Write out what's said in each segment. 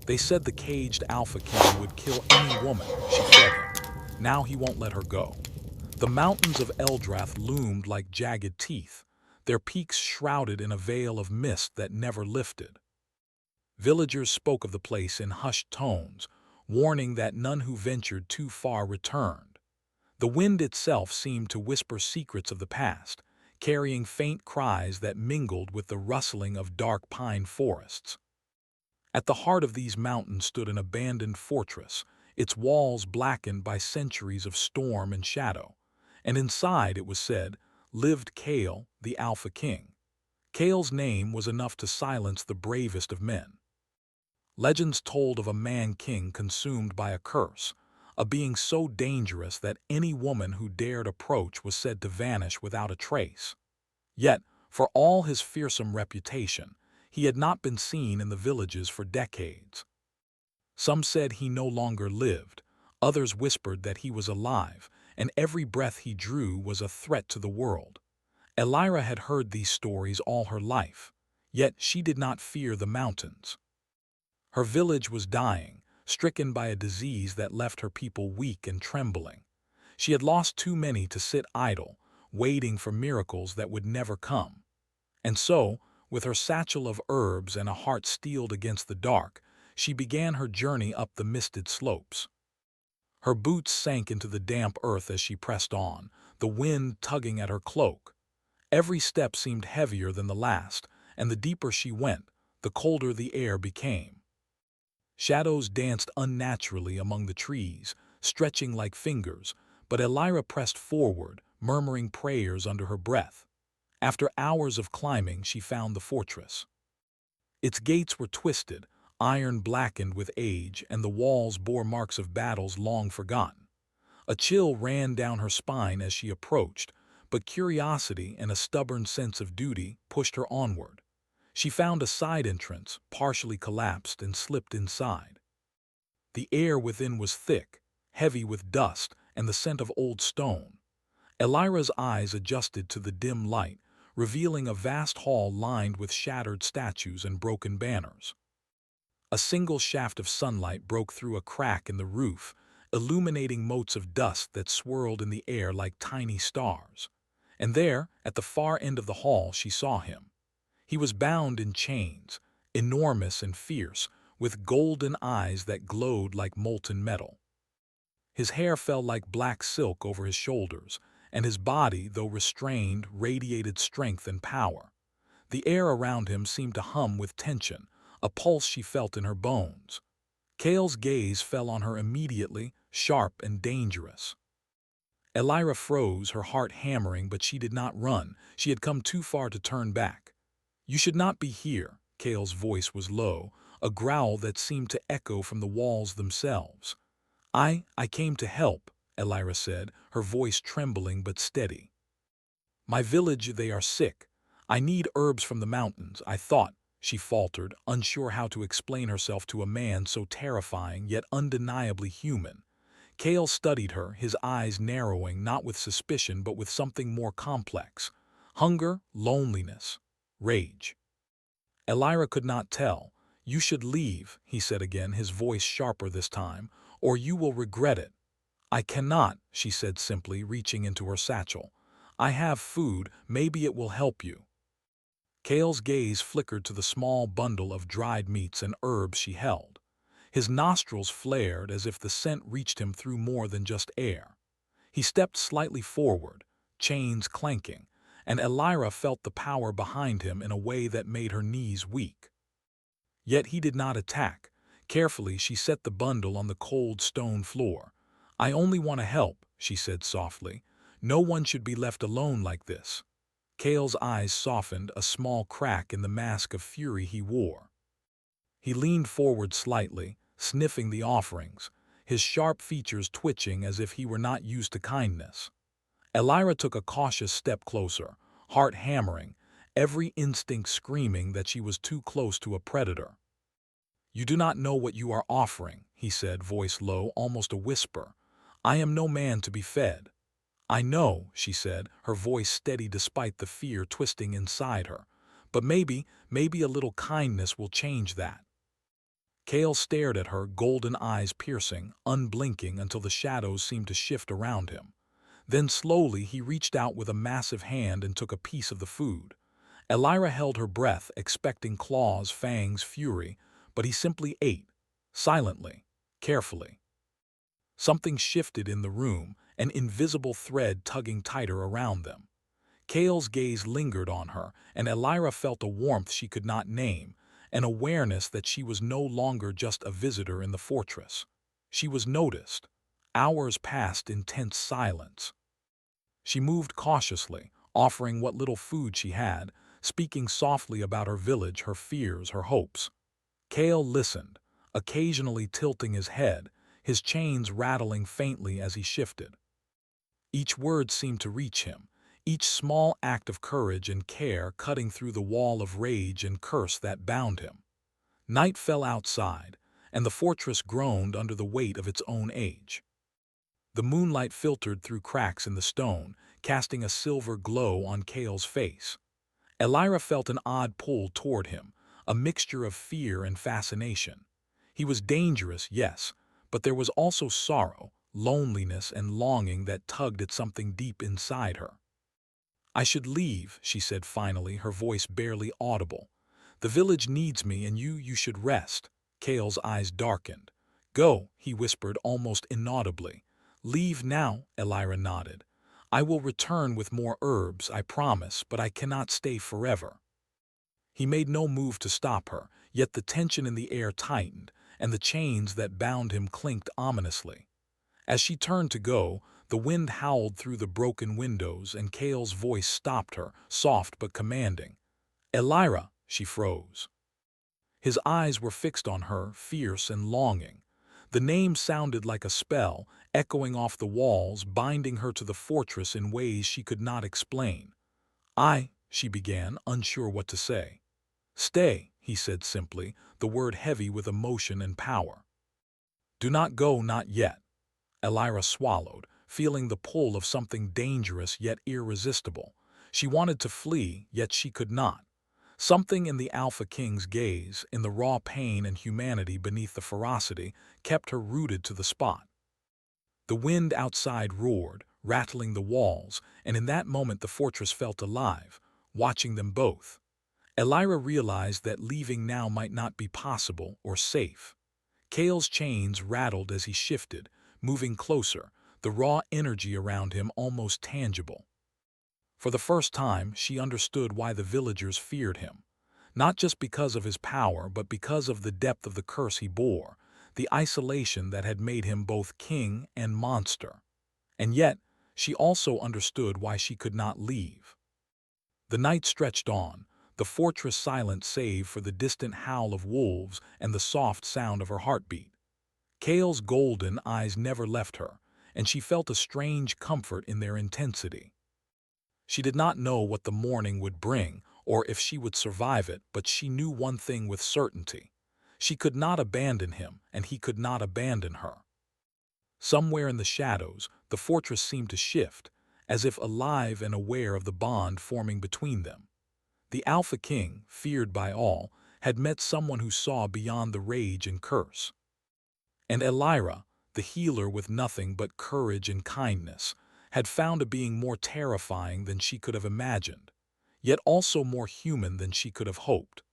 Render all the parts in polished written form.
They said the caged Alpha King would kill any woman she fed him. Now he won't let her go. The mountains of Eldrath loomed like jagged teeth, their peaks shrouded in a veil of mist that never lifted. Villagers spoke of the place in hushed tones, warning that none who ventured too far returned. The wind itself seemed to whisper secrets of the past, carrying faint cries that mingled with the rustling of dark pine forests. At the heart of these mountains stood an abandoned fortress, its walls blackened by centuries of storm and shadow, and inside, it was said, lived Kale, the Alpha King. Kale's name was enough to silence the bravest of men. Legends told of a man-king consumed by a curse, a being so dangerous that any woman who dared approach was said to vanish without a trace. Yet, for all his fearsome reputation, he had not been seen in the villages for decades. Some said he no longer lived, others whispered that he was alive, and every breath he drew was a threat to the world. Elira had heard these stories all her life, yet she did not fear the mountains. Her village was dying, stricken by a disease that left her people weak and trembling. She had lost too many to sit idle, waiting for miracles that would never come. And so, with her satchel of herbs and a heart steeled against the dark, she began her journey up the misted slopes. Her boots sank into the damp earth as she pressed on, the wind tugging at her cloak. Every step seemed heavier than the last, and the deeper she went, the colder the air became. Shadows danced unnaturally among the trees, stretching like fingers, but Elira pressed forward, murmuring prayers under her breath. After hours of climbing, she found the fortress. Its gates were twisted, iron blackened with age, and the walls bore marks of battles long forgotten. A chill ran down her spine as she approached, but curiosity and a stubborn sense of duty pushed her onward. She found a side entrance, partially collapsed, and slipped inside. The air within was thick, heavy with dust and the scent of old stone. Elira's eyes adjusted to the dim light, revealing a vast hall lined with shattered statues and broken banners. A single shaft of sunlight broke through a crack in the roof, illuminating motes of dust that swirled in the air like tiny stars. And there, at the far end of the hall, she saw him. He was bound in chains, enormous and fierce, with golden eyes that glowed like molten metal. His hair fell like black silk over his shoulders, and his body, though restrained, radiated strength and power. The air around him seemed to hum with tension, a pulse she felt in her bones. Kale's gaze fell on her immediately, sharp and dangerous. Elira froze, her heart hammering, but she did not run. She had come too far to turn back. "You should not be here," Kale's voice was low, a growl that seemed to echo from the walls themselves. I came to help," Elira said, her voice trembling but steady. "My village, they are sick. I need herbs from the mountains, I thought," she faltered, unsure how to explain herself to a man so terrifying yet undeniably human. Kale studied her, his eyes narrowing not with suspicion but with something more complex. Hunger, loneliness, rage. Elira could not tell. "You should leave," he said again, his voice sharper this time, "or you will regret it." "I cannot," she said simply, reaching into her satchel. "I have food, maybe it will help you." Kale's gaze flickered to the small bundle of dried meats and herbs she held. His nostrils flared as if the scent reached him through more than just air. He stepped slightly forward, chains clanking, and Elira felt the power behind him in a way that made her knees weak. Yet he did not attack. Carefully, she set the bundle on the cold stone floor. "I only want to help," she said softly. "No one should be left alone like this." Kale's eyes softened, a small crack in the mask of fury he wore. He leaned forward slightly, sniffing the offerings, his sharp features twitching as if he were not used to kindness. Elira took a cautious step closer, heart hammering, every instinct screaming that she was too close to a predator. "You do not know what you are offering," he said, voice low, almost a whisper. "I am no man to be fed." "I know," she said, her voice steady despite the fear twisting inside her. "But maybe a little kindness will change that." Kale stared at her, golden eyes piercing, unblinking until the shadows seemed to shift around him. Then slowly he reached out with a massive hand and took a piece of the food. Elira held her breath, expecting claws, fangs, fury, but he simply ate, silently, carefully. Something shifted in the room, an invisible thread tugging tighter around them. Kale's gaze lingered on her, and Elira felt a warmth she could not name, an awareness that she was no longer just a visitor in the fortress. She was noticed. Hours passed in tense silence. She moved cautiously, offering what little food she had, speaking softly about her village, her fears, her hopes. Kale listened, occasionally tilting his head, his chains rattling faintly as he shifted. Each word seemed to reach him, each small act of courage and care cutting through the wall of rage and curse that bound him. Night fell outside, and the fortress groaned under the weight of its own age. The moonlight filtered through cracks in the stone, casting a silver glow on Kale's face. Elira felt an odd pull toward him, a mixture of fear and fascination. He was dangerous, yes, but there was also sorrow, loneliness, and longing that tugged at something deep inside her. "I should leave," she said finally, her voice barely audible. "The village needs me, and you should rest." Kale's eyes darkened. "Go," he whispered almost inaudibly. "Leave now," Elira nodded. "I will return with more herbs, I promise, but I cannot stay forever." He made no move to stop her, yet the tension in the air tightened, and the chains that bound him clinked ominously. As she turned to go, the wind howled through the broken windows, and Kale's voice stopped her, soft but commanding. "Elira!" She froze. His eyes were fixed on her, fierce and longing. The name sounded like a spell, echoing off the walls, binding her to the fortress in ways she could not explain. She began, unsure what to say. "Stay," he said simply, the word heavy with emotion and power. "Do not go, not yet." Elira swallowed, feeling the pull of something dangerous yet irresistible. She wanted to flee, yet she could not. Something in the Alpha King's gaze, in the raw pain and humanity beneath the ferocity, kept her rooted to the spot. The wind outside roared, rattling the walls, and in that moment the fortress felt alive, watching them both. Elira realized that leaving now might not be possible or safe. Kale's chains rattled as he shifted, moving closer, the raw energy around him almost tangible. For the first time, she understood why the villagers feared him. Not just because of his power, but because of the depth of the curse he bore, the isolation that had made him both king and monster. And yet, she also understood why she could not leave. The night stretched on, the fortress silent save for the distant howl of wolves and the soft sound of her heartbeat. Kale's golden eyes never left her, and she felt a strange comfort in their intensity. She did not know what the morning would bring, or if she would survive it, but she knew one thing with certainty. She could not abandon him, and he could not abandon her. Somewhere in the shadows, the fortress seemed to shift, as if alive and aware of the bond forming between them. The Alpha King, feared by all, had met someone who saw beyond the rage and curse. And Elira, the healer with nothing but courage and kindness, had found a being more terrifying than she could have imagined, yet also more human than she could have hoped.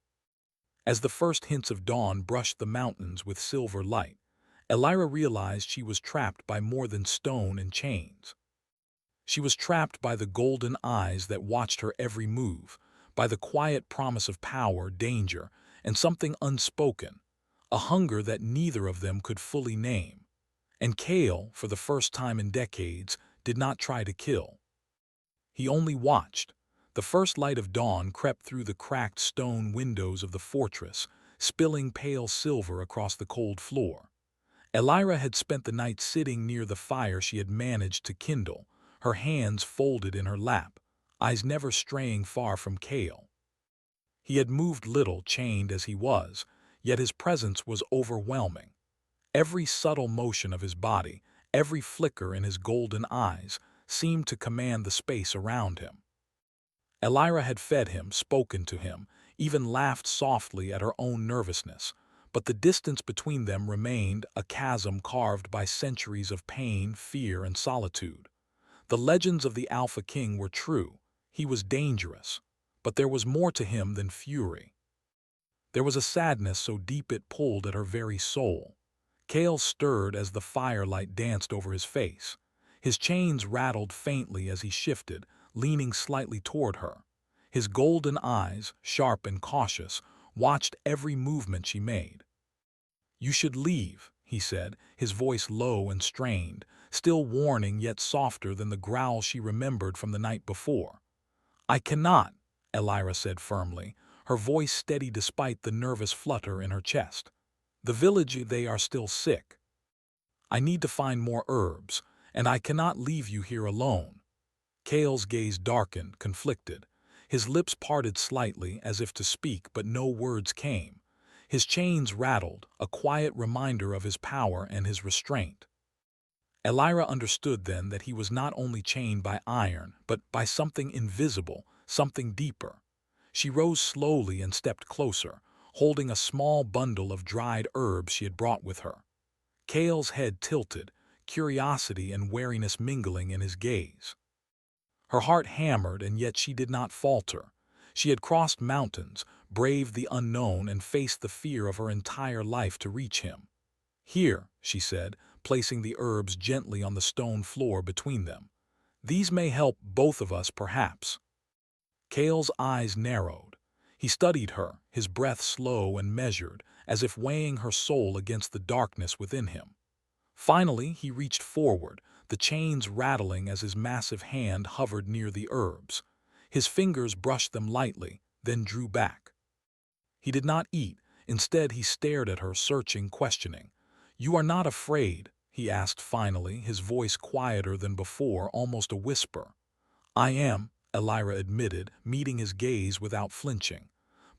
As the first hints of dawn brushed the mountains with silver light, Elira realized she was trapped by more than stone and chains. She was trapped by the golden eyes that watched her every move, by the quiet promise of power, danger, and something unspoken, a hunger that neither of them could fully name. And Kale, for the first time in decades, did not try to kill. He only watched. The first light of dawn crept through the cracked stone windows of the fortress, spilling pale silver across the cold floor. Elira had spent the night sitting near the fire she had managed to kindle, her hands folded in her lap, eyes never straying far from Kale. He had moved little, chained as he was, yet his presence was overwhelming. Every subtle motion of his body, every flicker in his golden eyes, seemed to command the space around him. Elira had fed him, spoken to him, even laughed softly at her own nervousness, but the distance between them remained a chasm carved by centuries of pain, fear, and solitude. The legends of the Alpha King were true. He was dangerous, but there was more to him than fury. There was a sadness so deep it pulled at her very soul. Cale stirred as the firelight danced over his face. His chains rattled faintly as he shifted, leaning slightly toward her. His golden eyes, sharp and cautious, watched every movement she made. "You should leave," he said, his voice low and strained, still warning yet softer than the growl she remembered from the night before. "I cannot," Elira said firmly, her voice steady despite the nervous flutter in her chest. "The village, they are still sick. I need to find more herbs, and I cannot leave you here alone." Cale's gaze darkened, conflicted. His lips parted slightly as if to speak, but no words came. His chains rattled, a quiet reminder of his power and his restraint. Elira understood then that he was not only chained by iron, but by something invisible, something deeper. She rose slowly and stepped closer, holding a small bundle of dried herbs she had brought with her. Cale's head tilted, curiosity and wariness mingling in his gaze. Her heart hammered, and yet she did not falter. She had crossed mountains, braved the unknown, and faced the fear of her entire life to reach him. "Here," she said, placing the herbs gently on the stone floor between them. "These may help both of us, perhaps." Cale's eyes narrowed. He studied her, his breath slow and measured, as if weighing her soul against the darkness within him. Finally, he reached forward, the chains rattling as his massive hand hovered near the herbs. His fingers brushed them lightly, then drew back. He did not eat. Instead, he stared at her, searching, questioning. "You are not afraid?" he asked finally, his voice quieter than before, almost a whisper. "I am," Elira admitted, meeting his gaze without flinching.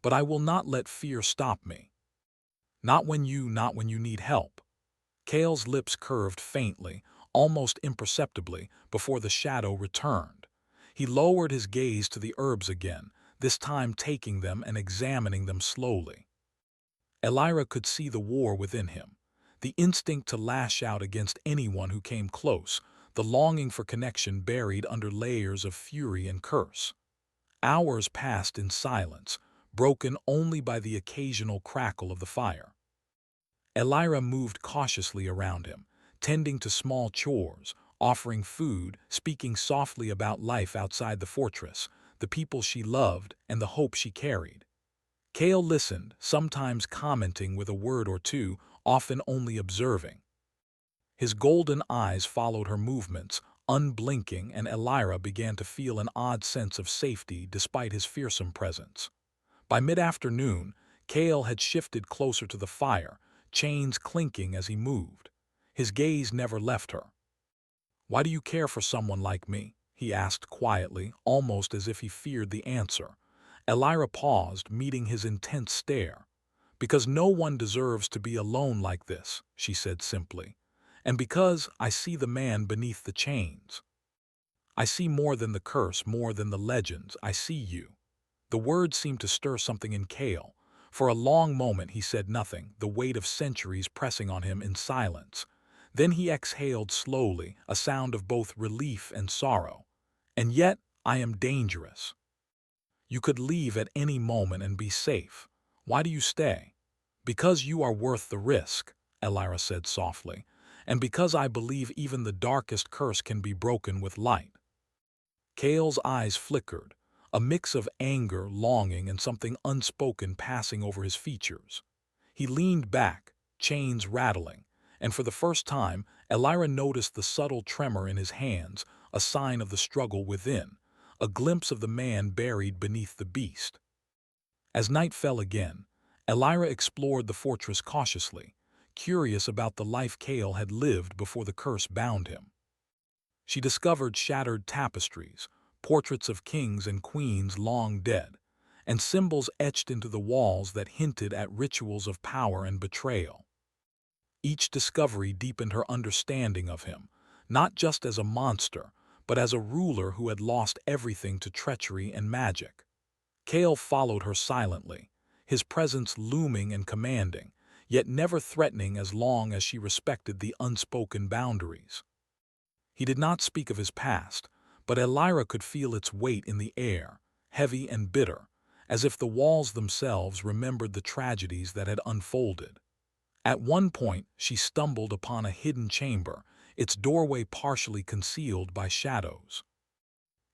"But I will not let fear stop me. Not when you need help." Cale's lips curved faintly, almost imperceptibly, before the shadow returned. He lowered his gaze to the herbs again, this time taking them and examining them slowly. Elira could see the war within him, the instinct to lash out against anyone who came close, the longing for connection buried under layers of fury and curse. Hours passed in silence, broken only by the occasional crackle of the fire. Elira moved cautiously around him, tending to small chores, offering food, speaking softly about life outside the fortress, the people she loved, and the hope she carried. Cale listened, sometimes commenting with a word or two, often only observing. His golden eyes followed her movements, unblinking, and Elira began to feel an odd sense of safety despite his fearsome presence. By mid-afternoon, Cale had shifted closer to the fire, chains clinking as he moved. His gaze never left her. "Why do you care for someone like me?" he asked quietly, almost as if he feared the answer. Elira paused, meeting his intense stare. "Because no one deserves to be alone like this," she said simply. "And because I see the man beneath the chains. I see more than the curse, more than the legends. I see you." The words seemed to stir something in Cale. For a long moment he said nothing, the weight of centuries pressing on him in silence. Then he exhaled slowly, a sound of both relief and sorrow. "And yet I am dangerous. You could leave at any moment and be safe. Why do you stay?" "Because you are worth the risk," Elira said softly, "and because I believe even the darkest curse can be broken with light." Cale's eyes flickered, a mix of anger, longing, and something unspoken passing over his features. He leaned back, chains rattling, and for the first time, Elira noticed the subtle tremor in his hands, a sign of the struggle within, a glimpse of the man buried beneath the beast. As night fell again, Elira explored the fortress cautiously, curious about the life Cale had lived before the curse bound him. She discovered shattered tapestries, portraits of kings and queens long dead, and symbols etched into the walls that hinted at rituals of power and betrayal. Each discovery deepened her understanding of him, not just as a monster, but as a ruler who had lost everything to treachery and magic. Cale followed her silently, his presence looming and commanding, yet never threatening as long as she respected the unspoken boundaries. He did not speak of his past, but Elira could feel its weight in the air, heavy and bitter, as if the walls themselves remembered the tragedies that had unfolded. At one point, she stumbled upon a hidden chamber, its doorway partially concealed by shadows.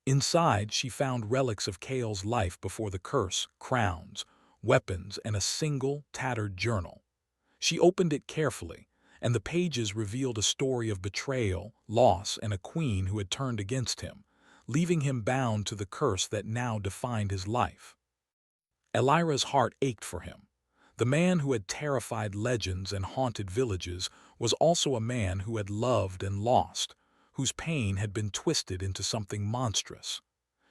Inside, she found relics of Kale's life before the curse, crowns, weapons, and a single, tattered journal. She opened it carefully, and the pages revealed a story of betrayal, loss, and a queen who had turned against him, leaving him bound to the curse that now defined his life. Elira's heart ached for him. The man who had terrified legends and haunted villages was also a man who had loved and lost, whose pain had been twisted into something monstrous.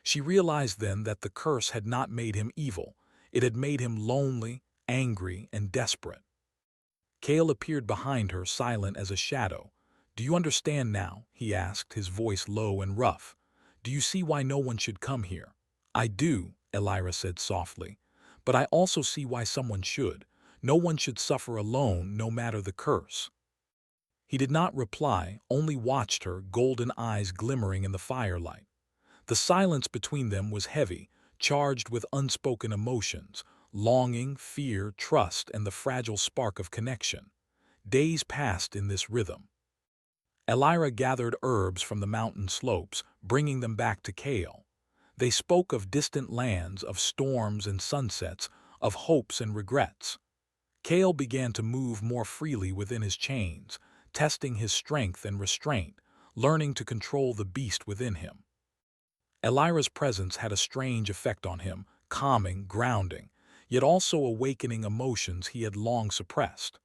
She realized then that the curse had not made him evil, it had made him lonely, angry, and desperate. Kale appeared behind her, silent as a shadow. "Do you understand now?" he asked, his voice low and rough. "Do you see why no one should come here?" "I do," Elira said softly. "But I also see why someone should. No one should suffer alone, no matter the curse." He did not reply, only watched her, golden eyes glimmering in the firelight. The silence between them was heavy, charged with unspoken emotions, longing, fear, trust, and the fragile spark of connection. Days passed in this rhythm. Elira gathered herbs from the mountain slopes, bringing them back to Kale. They spoke of distant lands, of storms and sunsets, of hopes and regrets. Kale began to move more freely within his chains, testing his strength and restraint, learning to control the beast within him. Elira's presence had a strange effect on him, calming, grounding, yet also awakening emotions he had long suppressed.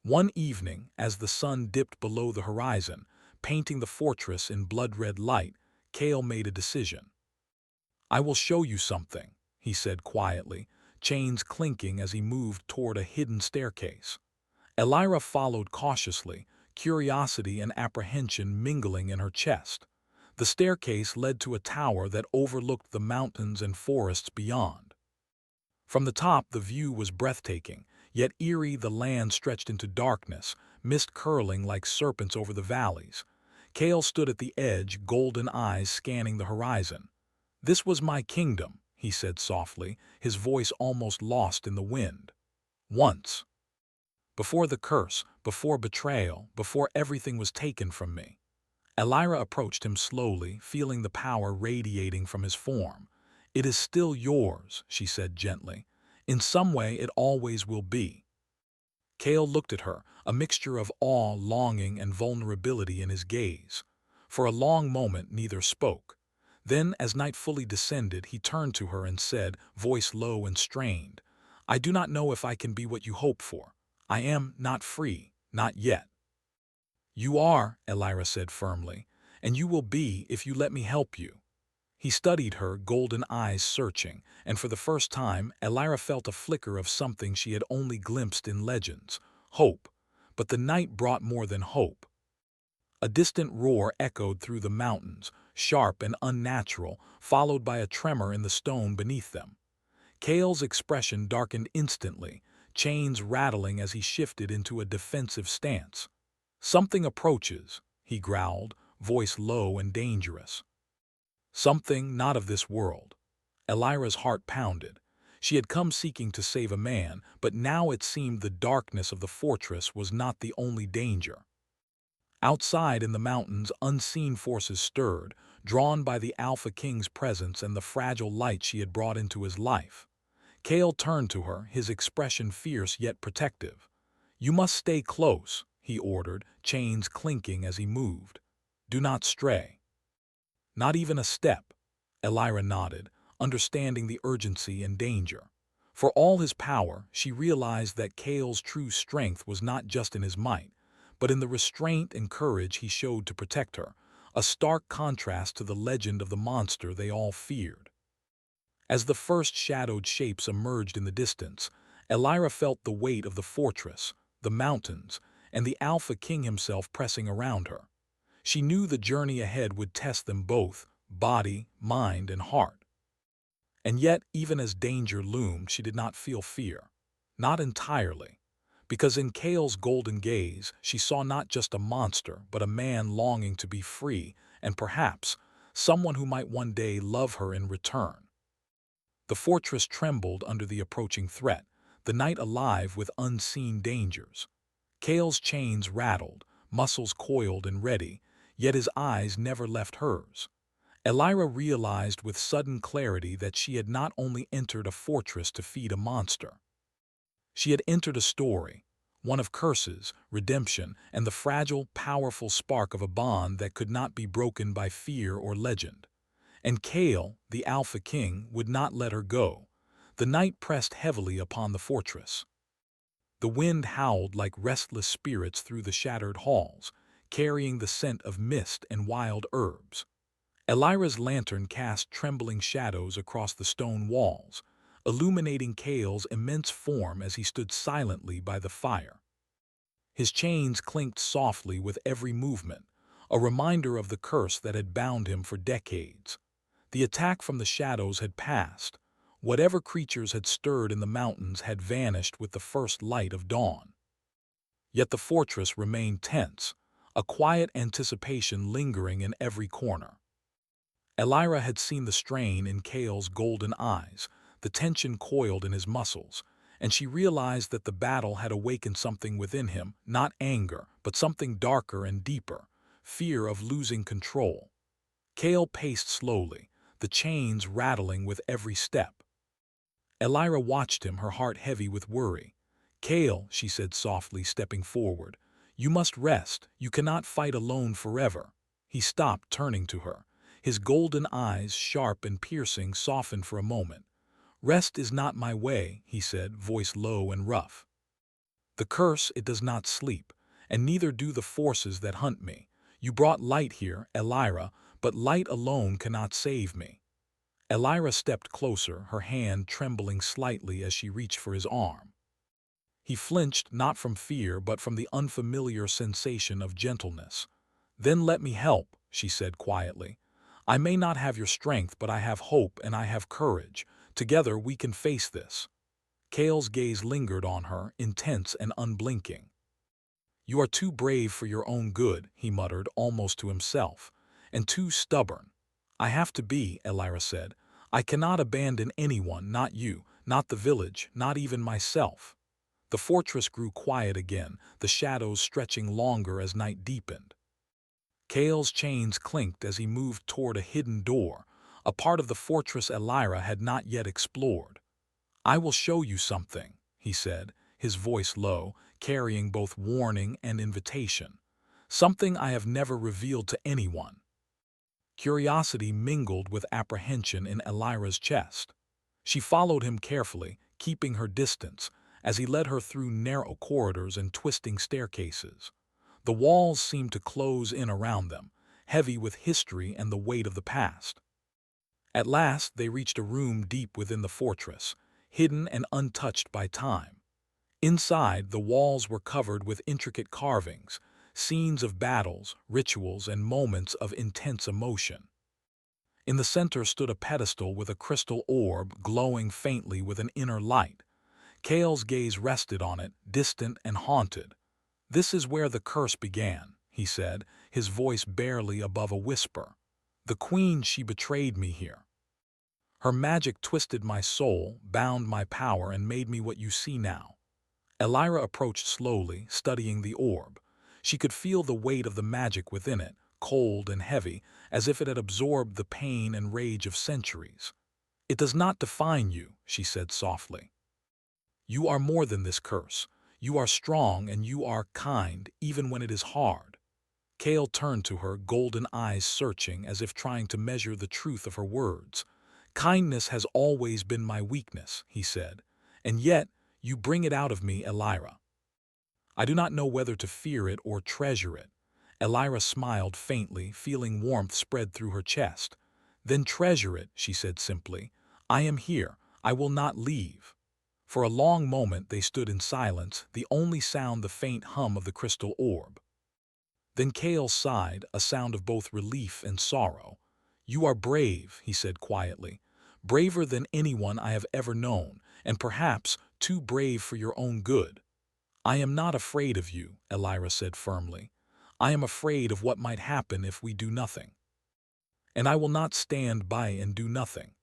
One evening, as the sun dipped below the horizon, painting the fortress in blood-red light, Kale made a decision. "I will show you something," he said quietly, chains clinking as he moved toward a hidden staircase. Elira followed cautiously, curiosity and apprehension mingling in her chest. The staircase led to a tower that overlooked the mountains and forests beyond. From the top, the view was breathtaking, yet eerie. The land stretched into darkness, mist curling like serpents over the valleys. Kale stood at the edge, golden eyes scanning the horizon. "This was my kingdom," he said softly, his voice almost lost in the wind. "Once. Before the curse, before betrayal, before everything was taken from me." Elira approached him slowly, feeling the power radiating from his form. "It is still yours," she said gently. "In some way it always will be." Kale looked at her, a mixture of awe, longing, and vulnerability in his gaze. For a long moment neither spoke. Then, as night fully descended, he turned to her and said, voice low and strained, "I do not know if I can be what you hope for. I am not free, not yet." "You are," Elira said firmly, "and you will be if you let me help you." He studied her, golden eyes searching, and for the first time, Elira felt a flicker of something she had only glimpsed in legends, hope. But the night brought more than hope. A distant roar echoed through the mountains, sharp and unnatural, followed by a tremor in the stone beneath them. Kale's expression darkened instantly, chains rattling as he shifted into a defensive stance. "Something approaches," he growled, voice low and dangerous. Something not of this world. Elira's heart pounded. She had come seeking to save a man, but now it seemed the darkness of the fortress was not the only danger. Outside in the mountains, unseen forces stirred, drawn by the Alpha King's presence and the fragile light she had brought into his life. Kale turned to her, his expression fierce yet protective. "You must stay close," he ordered, chains clinking as he moved. "Do not stray." "Not even a step." Elira nodded, understanding the urgency and danger. For all his power, she realized that Kale's true strength was not just in his might, but in the restraint and courage he showed to protect her, a stark contrast to the legend of the monster they all feared. As the first shadowed shapes emerged in the distance, Elira felt the weight of the fortress, the mountains, and the Alpha King himself pressing around her. She knew the journey ahead would test them both, body, mind, and heart. And yet, even as danger loomed, she did not feel fear. Not entirely. because in Kale's golden gaze she saw not just a monster but a man longing to be free and perhaps someone who might one day love her in return. The fortress trembled under the approaching threat, the night alive with unseen dangers. Kale's chains rattled, muscles coiled and ready, yet his eyes never left hers. Elira realized with sudden clarity that she had not only entered a fortress to feed a monster. She had entered a story, one of curses, redemption, and the fragile, powerful spark of a bond that could not be broken by fear or legend. And Kale, the Alpha King, would not let her go. The night pressed heavily upon the fortress. The wind howled like restless spirits through the shattered halls, carrying the scent of mist and wild herbs. Elira's lantern cast trembling shadows across the stone walls, illuminating Kale's immense form as he stood silently by the fire. His chains clinked softly with every movement, a reminder of the curse that had bound him for decades. The attack from the shadows had passed. Whatever creatures had stirred in the mountains had vanished with the first light of dawn. Yet the fortress remained tense, a quiet anticipation lingering in every corner. Elira had seen the strain in Kale's golden eyes, the tension coiled in his muscles, and she realized that the battle had awakened something within him, not anger, but something darker and deeper, fear of losing control. Kale paced slowly, the chains rattling with every step. Elira watched him, her heart heavy with worry. "Kale," she said softly, stepping forward, "you must rest. You cannot fight alone forever." He stopped, turning to her. His golden eyes, sharp and piercing, softened for a moment. "Rest is not my way," he said, voice low and rough. "The curse, it does not sleep, and neither do the forces that hunt me. You brought light here, Elira, but light alone cannot save me." Elira stepped closer, her hand trembling slightly as she reached for his arm. He flinched, not from fear but from the unfamiliar sensation of gentleness. "Then let me help," she said quietly. "I may not have your strength, but I have hope and I have courage. Together we can face this." Kale's gaze lingered on her, intense and unblinking. "You are too brave for your own good," he muttered, almost to himself, "and too stubborn." "I have to be," Elira said. "I cannot abandon anyone, not you, not the village, not even myself." The fortress grew quiet again, the shadows stretching longer as night deepened. Kale's chains clinked as he moved toward a hidden door, a part of the fortress Elira had not yet explored. "I will show you something," he said, his voice low, carrying both warning and invitation. "Something I have never revealed to anyone." Curiosity mingled with apprehension in Elira's chest. She followed him carefully, keeping her distance, as he led her through narrow corridors and twisting staircases. The walls seemed to close in around them, heavy with history and the weight of the past. At last they reached a room deep within the fortress, hidden and untouched by time. Inside, the walls were covered with intricate carvings, scenes of battles, rituals, and moments of intense emotion. In the center stood a pedestal with a crystal orb glowing faintly with an inner light. Kale's gaze rested on it, distant and haunted. "This is where the curse began," he said, his voice barely above a whisper. "The queen, she betrayed me here. Her magic twisted my soul, bound my power, and made me what you see now." Elira approached slowly, studying the orb. She could feel the weight of the magic within it, cold and heavy, as if it had absorbed the pain and rage of centuries. "It does not define you," she said softly. "You are more than this curse. You are strong and you are kind, even when it is hard." Kale turned to her, golden eyes searching as if trying to measure the truth of her words. "Kindness has always been my weakness," he said, "and yet you bring it out of me, Elira. I do not know whether to fear it or treasure it." Elira smiled faintly, feeling warmth spread through her chest. "Then treasure it," she said simply. "I am here. I will not leave." For a long moment they stood in silence, the only sound the faint hum of the crystal orb. Then Kale sighed, a sound of both relief and sorrow. "You are brave," he said quietly, "braver than anyone I have ever known, and perhaps too brave for your own good. "I am not afraid of you," Elira said firmly. "I am afraid of what might happen if we do nothing. And I will not stand by and do nothing."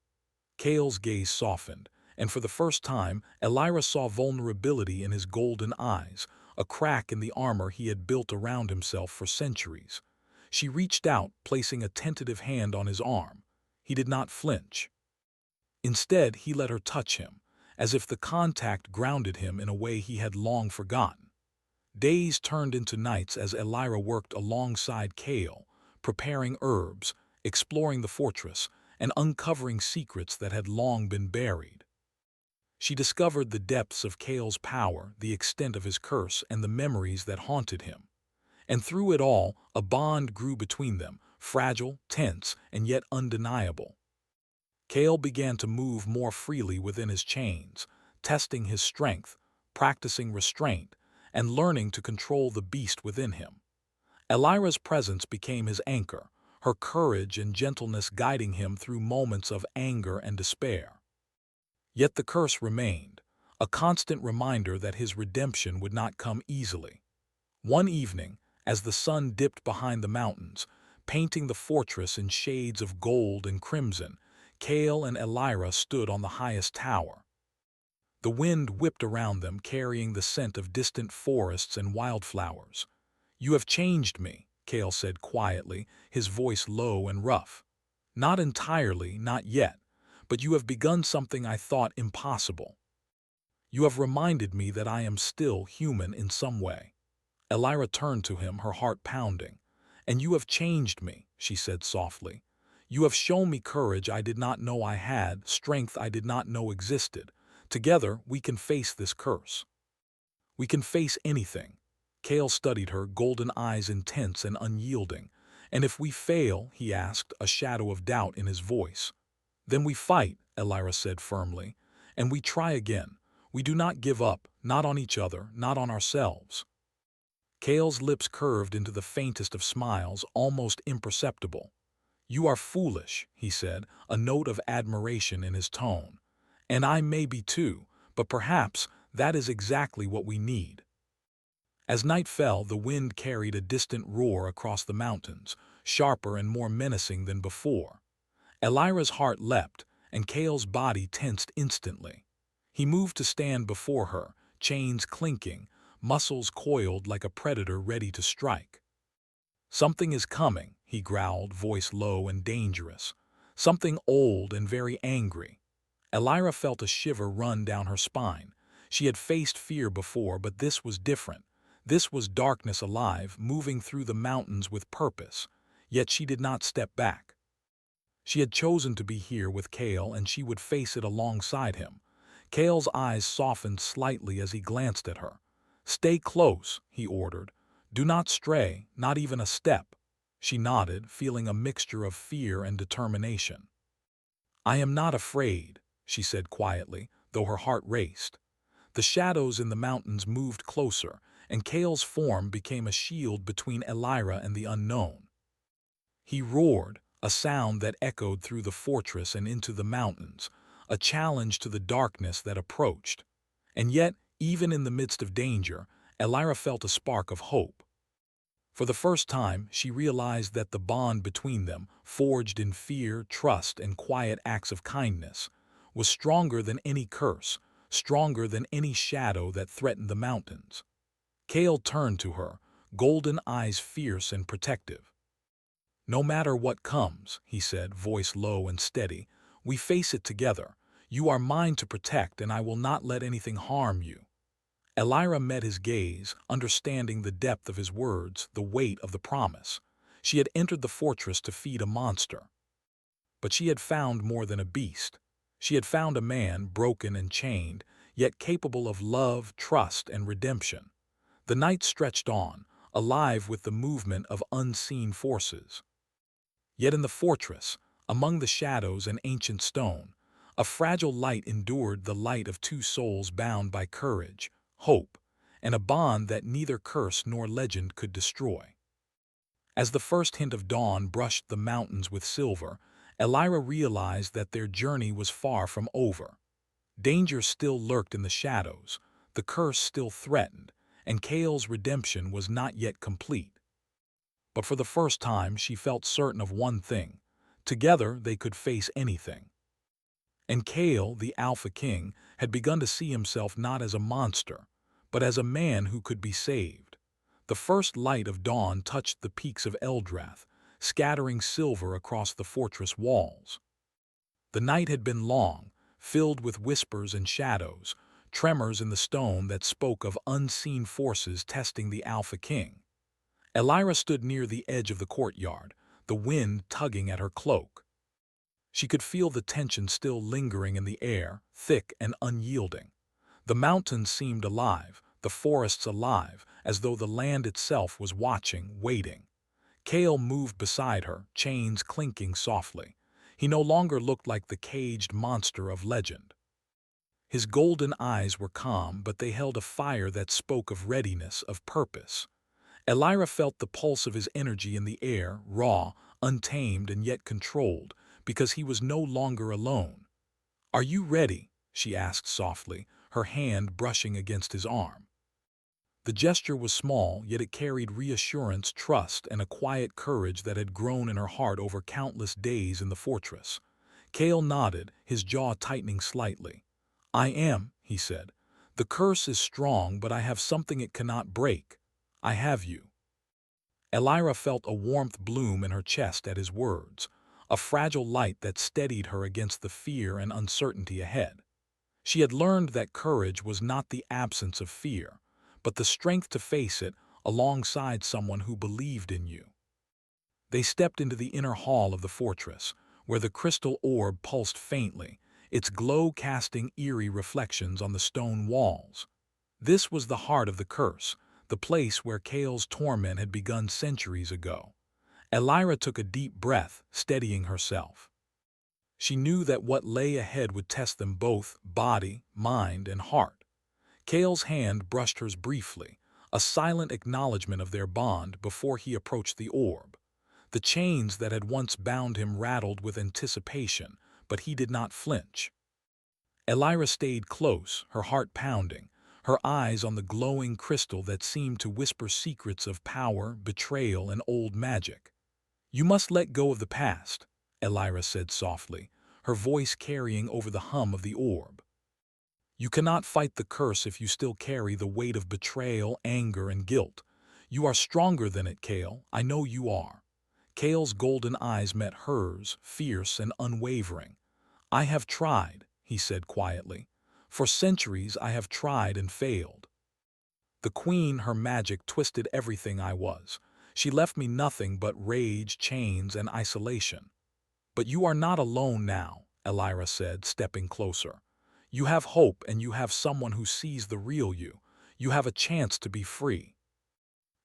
Kale's gaze softened, and for the first time, Elira saw vulnerability in his golden eyes, a crack in the armor he had built around himself for centuries. She reached out, placing a tentative hand on his arm. He did not flinch. Instead, he let her touch him, as if the contact grounded him in a way he had long forgotten. Days turned into nights as Elira worked alongside Kale, preparing herbs, exploring the fortress, and uncovering secrets that had long been buried. She discovered the depths of Kale's power, the extent of his curse, and the memories that haunted him. And through it all, a bond grew between them, fragile, tense, and yet undeniable. Kale began to move more freely within his chains, testing his strength, practicing restraint, and learning to control the beast within him. Elira's presence became his anchor, her courage and gentleness guiding him through moments of anger and despair. Yet the curse remained, a constant reminder that his redemption would not come easily. One evening, as the sun dipped behind the mountains, painting the fortress in shades of gold and crimson, Kale and Elira stood on the highest tower. The wind whipped around them, carrying the scent of distant forests and wildflowers. "You have changed me," Kale said quietly, his voice low and rough. "Not entirely, not yet, but you have begun something I thought impossible. You have reminded me that I am still human in some way." Elira turned to him, her heart pounding. "And you have changed me," she said softly. "You have shown me courage I did not know I had, strength I did not know existed. Together, we can face this curse. We can face anything." Kale studied her, golden eyes intense and unyielding. "And if we fail," he asked, a shadow of doubt in his voice. "Then we fight," Elira said firmly. "And we try again. We do not give up, not on each other, not on ourselves." Kale's lips curved into the faintest of smiles, almost imperceptible. "You are foolish," he said, a note of admiration in his tone. "And I may be too, but perhaps that is exactly what we need." As night fell, the wind carried a distant roar across the mountains, sharper and more menacing than before. Elira's heart leapt, and Kale's body tensed instantly. He moved to stand before her, chains clinking, muscles coiled like a predator ready to strike. "Something is coming," he growled, voice low and dangerous. "Something old and very angry." Elira felt a shiver run down her spine. She had faced fear before, but this was different. This was darkness alive, moving through the mountains with purpose. Yet she did not step back. She had chosen to be here with Kale, and she would face it alongside him. Kale's eyes softened slightly as he glanced at her. "Stay close," he ordered. "Do not stray, not even a step." She nodded, feeling a mixture of fear and determination. "I am not afraid," she said quietly, though her heart raced. The shadows in the mountains moved closer, and Kale's form became a shield between Elira and the unknown. He roared, a sound that echoed through the fortress and into the mountains, a challenge to the darkness that approached. And yet, even in the midst of danger, Elira felt a spark of hope. For the first time, she realized that the bond between them, forged in fear, trust, and quiet acts of kindness, was stronger than any curse, stronger than any shadow that threatened the mountains. Kale turned to her, golden eyes fierce and protective. "No matter what comes," he said, voice low and steady, "we face it together. You are mine to protect, and I will not let anything harm you." Elira met his gaze, understanding the depth of his words, the weight of the promise. She had entered the fortress to feed a monster. But she had found more than a beast. She had found a man, broken and chained, yet capable of love, trust, and redemption. The night stretched on, alive with the movement of unseen forces. Yet in the fortress, among the shadows and ancient stone, a fragile light endured, the light of two souls bound by courage, hope, and a bond that neither curse nor legend could destroy. As the first hint of dawn brushed the mountains with silver, Elira realized that their journey was far from over. Danger still lurked in the shadows, the curse still threatened, and Kale's redemption was not yet complete. But for the first time, she felt certain of one thing. Together, they could face anything. And Kale, the Alpha King, had begun to see himself not as a monster, but as a man who could be saved. The first light of dawn touched the peaks of Eldrath, scattering silver across the fortress walls. The night had been long, filled with whispers and shadows, tremors in the stone that spoke of unseen forces testing the Alpha King. Elira stood near the edge of the courtyard, the wind tugging at her cloak. She could feel the tension still lingering in the air, thick and unyielding. The mountains seemed alive, the forests alive, as though the land itself was watching, waiting. Kale moved beside her, chains clinking softly. He no longer looked like the caged monster of legend. His golden eyes were calm, but they held a fire that spoke of readiness, of purpose. Elira felt the pulse of his energy in the air, raw, untamed, and yet controlled, because he was no longer alone. "Are you ready?" she asked softly, her hand brushing against his arm. The gesture was small, yet it carried reassurance, trust, and a quiet courage that had grown in her heart over countless days in the fortress. Kale nodded, his jaw tightening slightly. "I am," he said. "The curse is strong, but I have something it cannot break. I have you." Elira felt a warmth bloom in her chest at his words, a fragile light that steadied her against the fear and uncertainty ahead. She had learned that courage was not the absence of fear, but the strength to face it alongside someone who believed in you. They stepped into the inner hall of the fortress, where the crystal orb pulsed faintly, its glow casting eerie reflections on the stone walls. This was the heart of the curse, the place where Kale's torment had begun centuries ago. Elira took a deep breath, steadying herself. She knew that what lay ahead would test them both, body, mind, and heart. Kale's hand brushed hers briefly, a silent acknowledgement of their bond before he approached the orb. The chains that had once bound him rattled with anticipation, but he did not flinch. Elira stayed close, her heart pounding, her eyes on the glowing crystal that seemed to whisper secrets of power, betrayal, and old magic. "You must let go of the past," Elira said softly, her voice carrying over the hum of the orb. "You cannot fight the curse if you still carry the weight of betrayal, anger, and guilt. You are stronger than it, Kale. I know you are." Kale's golden eyes met hers, fierce and unwavering. "I have tried," he said quietly. "For centuries I have tried and failed. The queen, her magic, twisted everything I was. She left me nothing but rage, chains, and isolation. But you are not alone now," Elira said, stepping closer. "You have hope, and you have someone who sees the real you. You have a chance to be free."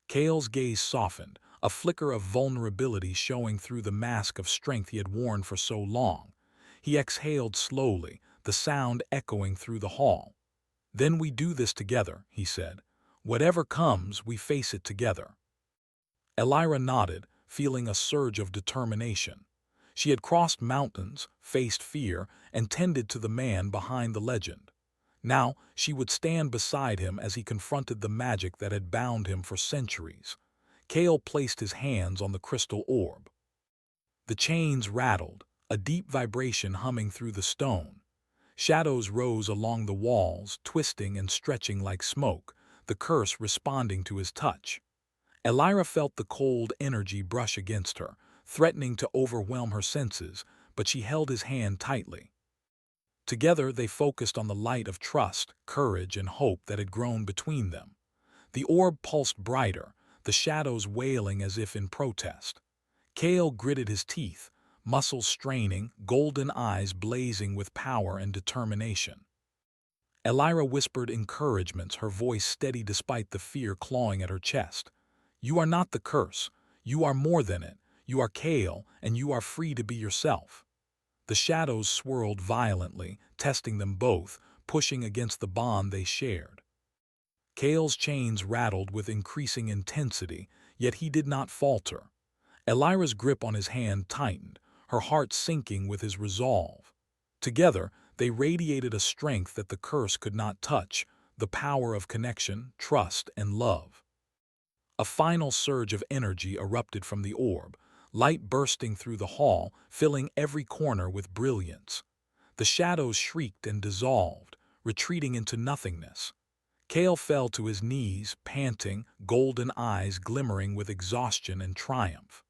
Kale's gaze softened, a flicker of vulnerability showing through the mask of strength he had worn for so long. He exhaled slowly, the sound echoing through the hall. "Then we do this together," he said. "Whatever comes, we face it together." Elira nodded, feeling a surge of determination. She had crossed mountains, faced fear, and tended to the man behind the legend. Now she would stand beside him as he confronted the magic that had bound him for centuries. Kale placed his hands on the crystal orb. The chains rattled, a deep vibration humming through the stone. Shadows rose along the walls, twisting and stretching like smoke, the curse responding to his touch. Elira felt the cold energy brush against her, threatening to overwhelm her senses, but she held his hand tightly. Together they focused on the light of trust, courage, and hope that had grown between them. The orb pulsed brighter, the shadows wailing as if in protest. Kale gritted his teeth, muscles straining, golden eyes blazing with power and determination. Elira whispered encouragements, her voice steady despite the fear clawing at her chest. "You are not the curse. You are more than it. You are Kale, and you are free to be yourself." The shadows swirled violently, testing them both, pushing against the bond they shared. Kale's chains rattled with increasing intensity, yet he did not falter. Elira's grip on his hand tightened, her heart sinking with his resolve. Together, they radiated a strength that the curse could not touch, the power of connection, trust, and love. A final surge of energy erupted from the orb, light bursting through the hall, filling every corner with brilliance. The shadows shrieked and dissolved, retreating into nothingness. Kale fell to his knees, panting, golden eyes glimmering with exhaustion and triumph.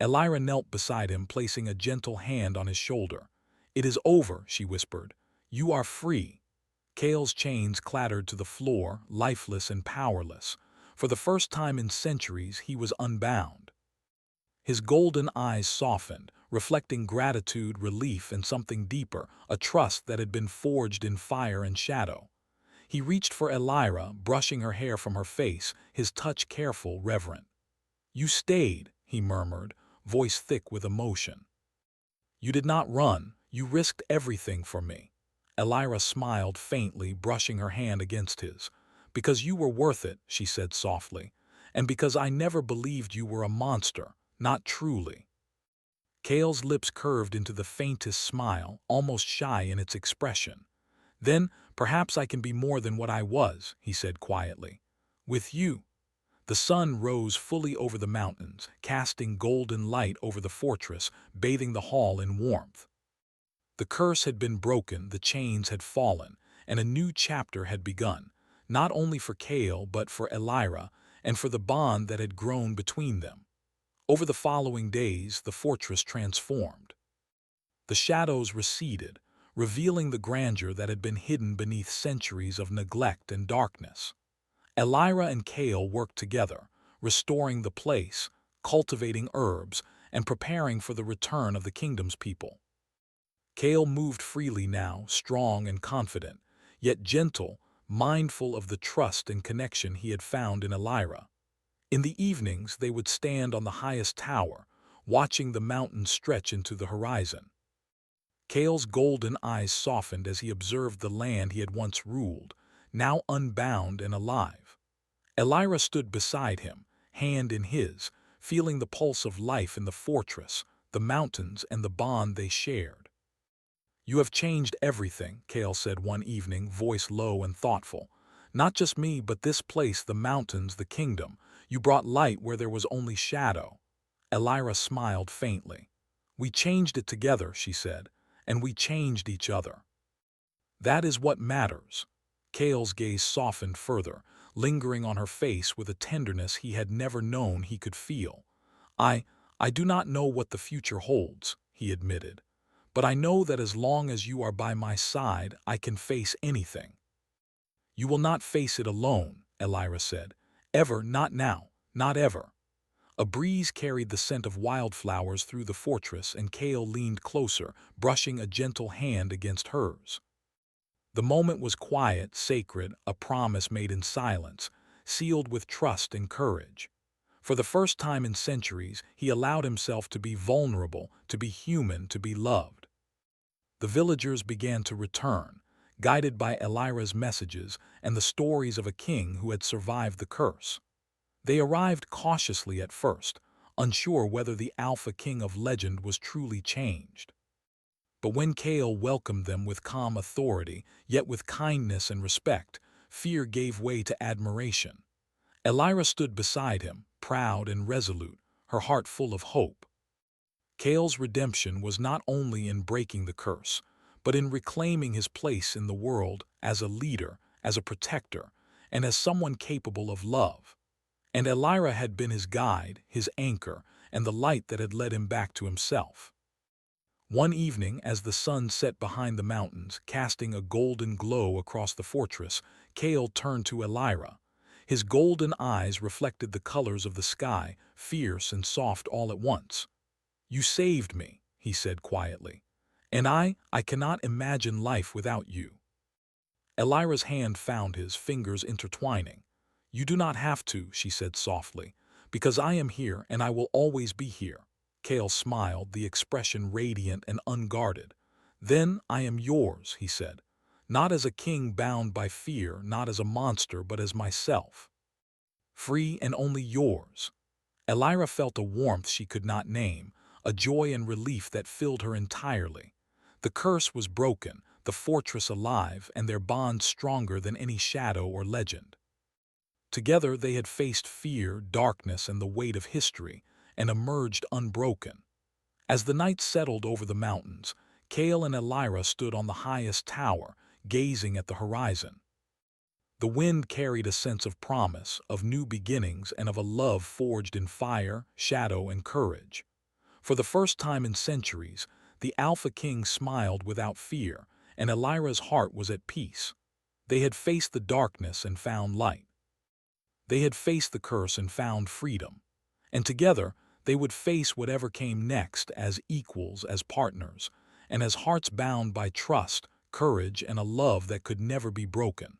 Elira knelt beside him, placing a gentle hand on his shoulder. "It is over," she whispered. "You are free." Kale's chains clattered to the floor, lifeless and powerless. For the first time in centuries, he was unbound. His golden eyes softened, reflecting gratitude, relief, and something deeper, a trust that had been forged in fire and shadow. He reached for Elira, brushing her hair from her face, his touch careful, reverent. "You stayed," he murmured, voice thick with emotion. "You did not run. You risked everything for me." Elira smiled faintly, brushing her hand against his. "Because you were worth it," she said softly, "and because I never believed you were a monster, not truly." Kale's lips curved into the faintest smile, almost shy in its expression. "Then, perhaps I can be more than what I was," he said quietly. "With you." The sun rose fully over the mountains, casting golden light over the fortress, bathing the hall in warmth. The curse had been broken, the chains had fallen, and a new chapter had begun, not only for Kale but for Elira, and for the bond that had grown between them. Over the following days, the fortress transformed. The shadows receded, revealing the grandeur that had been hidden beneath centuries of neglect and darkness. Elira and Kale worked together, restoring the place, cultivating herbs, and preparing for the return of the kingdom's people. Kale moved freely now, strong and confident, yet gentle, mindful of the trust and connection he had found in Elira. In the evenings, they would stand on the highest tower, watching the mountains stretch into the horizon. Kale's golden eyes softened as he observed the land he had once ruled, now unbound and alive. Elira stood beside him, hand in his, feeling the pulse of life in the fortress, the mountains, and the bond they shared. "You have changed everything," Kale said one evening, voice low and thoughtful. "Not just me, but this place, the mountains, the kingdom. You brought light where there was only shadow." Elira smiled faintly. "We changed it together," she said, "and we changed each other. That is what matters." Kale's gaze softened further, lingering on her face with a tenderness he had never known he could feel. I do not know what the future holds," he admitted. "But I know that as long as you are by my side, I can face anything." "You will not face it alone," Elira said. "Ever, not now, not ever." A breeze carried the scent of wildflowers through the fortress, and Kale leaned closer, brushing a gentle hand against hers. The moment was quiet, sacred, a promise made in silence, sealed with trust and courage. For the first time in centuries, he allowed himself to be vulnerable, to be human, to be loved. The villagers began to return, guided by Elira's messages and the stories of a king who had survived the curse. They arrived cautiously at first, unsure whether the Alpha King of legend was truly changed. But when Kale welcomed them with calm authority, yet with kindness and respect, fear gave way to admiration. Elira stood beside him, proud and resolute, her heart full of hope. Kale's redemption was not only in breaking the curse, but in reclaiming his place in the world as a leader, as a protector, and as someone capable of love. And Elira had been his guide, his anchor, and the light that had led him back to himself. One evening, as the sun set behind the mountains, casting a golden glow across the fortress, Kale turned to Elira. His golden eyes reflected the colors of the sky, fierce and soft all at once. "You saved me," he said quietly, "and I cannot imagine life without you." Elira's hand found his, fingers intertwining. "You do not have to," she said softly, "because I am here and I will always be here." Kale smiled, the expression radiant and unguarded. "Then I am yours," he said, "not as a king bound by fear, not as a monster, but as myself. Free and only yours." Elira felt a warmth she could not name, a joy and relief that filled her entirely. The curse was broken, the fortress alive, and their bond stronger than any shadow or legend. Together they had faced fear, darkness, and the weight of history, and emerged unbroken. As the night settled over the mountains, Kale and Elira stood on the highest tower, gazing at the horizon. The wind carried a sense of promise, of new beginnings, and of a love forged in fire, shadow, and courage. For the first time in centuries, the Alpha King smiled without fear, and Elira's heart was at peace. They had faced the darkness and found light. They had faced the curse and found freedom. And together, they would face whatever came next as equals, as partners, and as hearts bound by trust, courage, and a love that could never be broken.